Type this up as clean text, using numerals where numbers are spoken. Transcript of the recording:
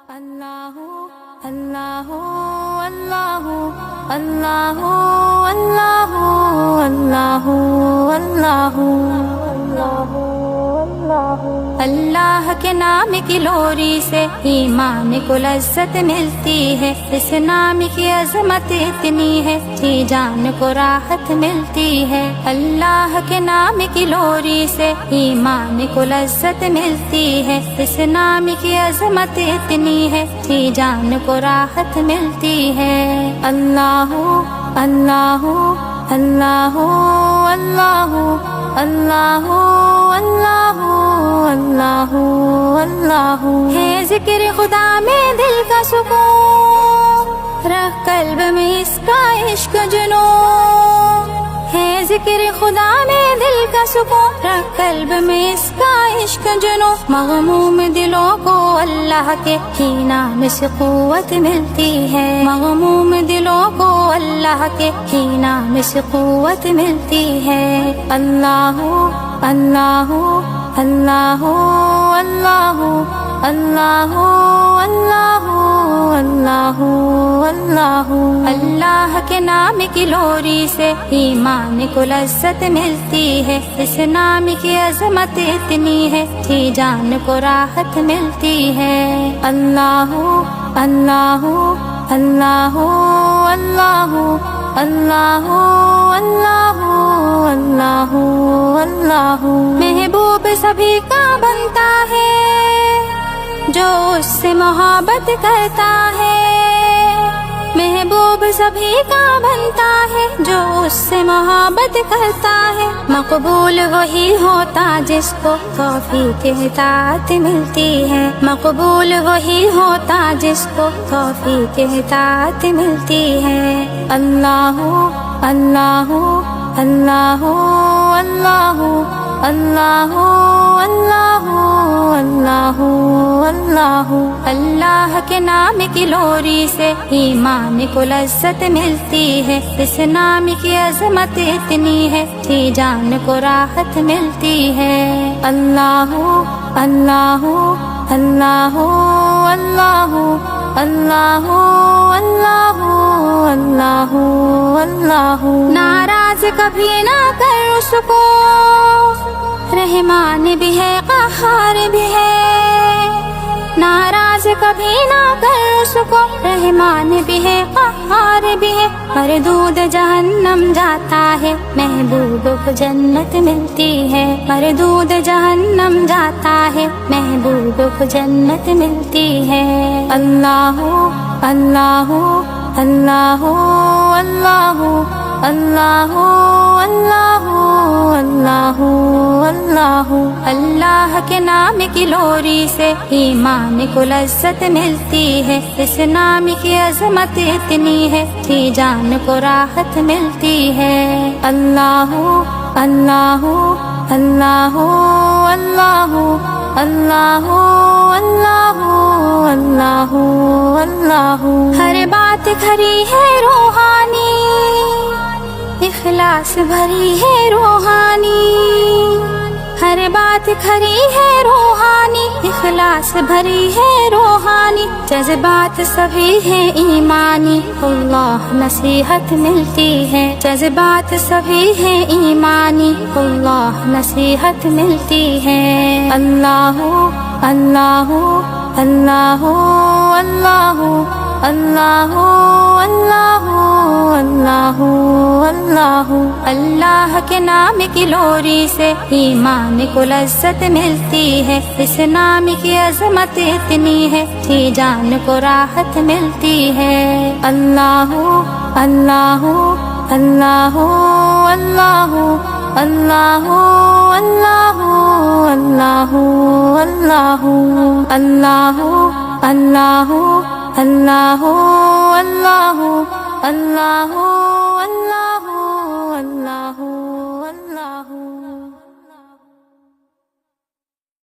اللہ اللہ اللہ اللہ اللہ اللہ اللہ اللہ کے نام کی لوری سے ایمان کو لذت ملتی ہے، اس نام کی عظمت اتنی ہے کہ جان کو راحت ملتی ہے۔ اللہ کے نام کی لوری سے ایمان کو لذت ملتی ہے، اس نام کی عظمت اتنی ہے کہ جان کو راحت ملتی ہے۔ اللہ اللہ اللہ اللہ اللہ اللہ اللہ اللہ ہے ذکر خدا میں دل کا سکون، رکھ قلب میں اس کا عشق جنون، ہے ذکر خدا میں دل کا سکون، رکھ قلب میں اس کا عشق جنون، مغموم دلوں کو اللہ کے ہی نام سے قوت ملتی ہے، مغموم دلوں کو اللہ کے ہی نام سے قوت ملتی ہے۔ اللہ اللہ اللہ اللہ اللہ اللہ اللہ اللہ اللہ کے نام کی لوری سے ایمان کو لذت ملتی ہے، اس نام کی عظمت اتنی ہے کہ جان کو راحت ملتی ہے۔ اللہ اللہ اللہ اللہ اللہ اللہ اللہ اللہ محبوب سبھی کا بنتا ہے جو اس سے محبت کرتا ہے، محبوب سبھی کا بنتا ہے جو اس سے محبت کرتا ہے، مقبول وہی ہوتا جس کو توفیق اطاعت ملتی ہے، مقبول وہی ہوتا جس کو توفیق اطاعت ملتی ہے۔ اللہ اللہ اللہ اللہ اللہ اللہ اللہ اللہ اللہ کے نام کی لوری سے ایمان کو لذت ملتی ہے، اس نام کی عظمت اتنی ہے کہ جان کو راحت ملتی ہے۔ اللہ اللہ اللہ اللہ اللہ اللہ اللہ اللہ ناراض کبھی نہ کر اس کو، رحمان بھی ہے قہار بھی ہے، ناراض کبھی نہ کر اس کو، رحمان بھی ہے قہار بھی ہے، مردود جہنم جاتا ہے محبوب کو جنت ملتی ہے، مردود جہنم جاتا ہے محبوب کو جنت ملتی ہے۔ اللہ اللہ اللہ اللہ اللہ اللہ اللہ اللہ اللہ کے نام کی لوری سے ایمان کو لذت ملتی ہے، اس نام کی عظمت اتنی ہے کہ جان کو راحت ملتی ہے۔ اللہ اللہ اللہ اللہ اللہ اللہ اللہ اللہ ہر بات کھری ہے روحانی، اخلاص بھری ہے روحانی، ہر بات کھری ہے روحانی، اخلاص بھری ہے روحانی، جذبات سبھی ہیں ایمانی، اللہ نصیحت ملتی ہے، جذبات سبھی ہیں ایمانی، اللہ نصیحت ملتی ہے۔ اللہ اللہ اللہ اللہ اللہ اللہ اللہ اللہ اللہ کے نام کی لوری سے ایمان کو لذت ملتی ہے، اس نام کی عظمت اتنی ہے کہ جان کو راحت ملتی ہے۔ اللہ اللہ اللہ اللہ اللہ اللہ اللہ اللہ اللہ اللہ اللہ اللہ اللہ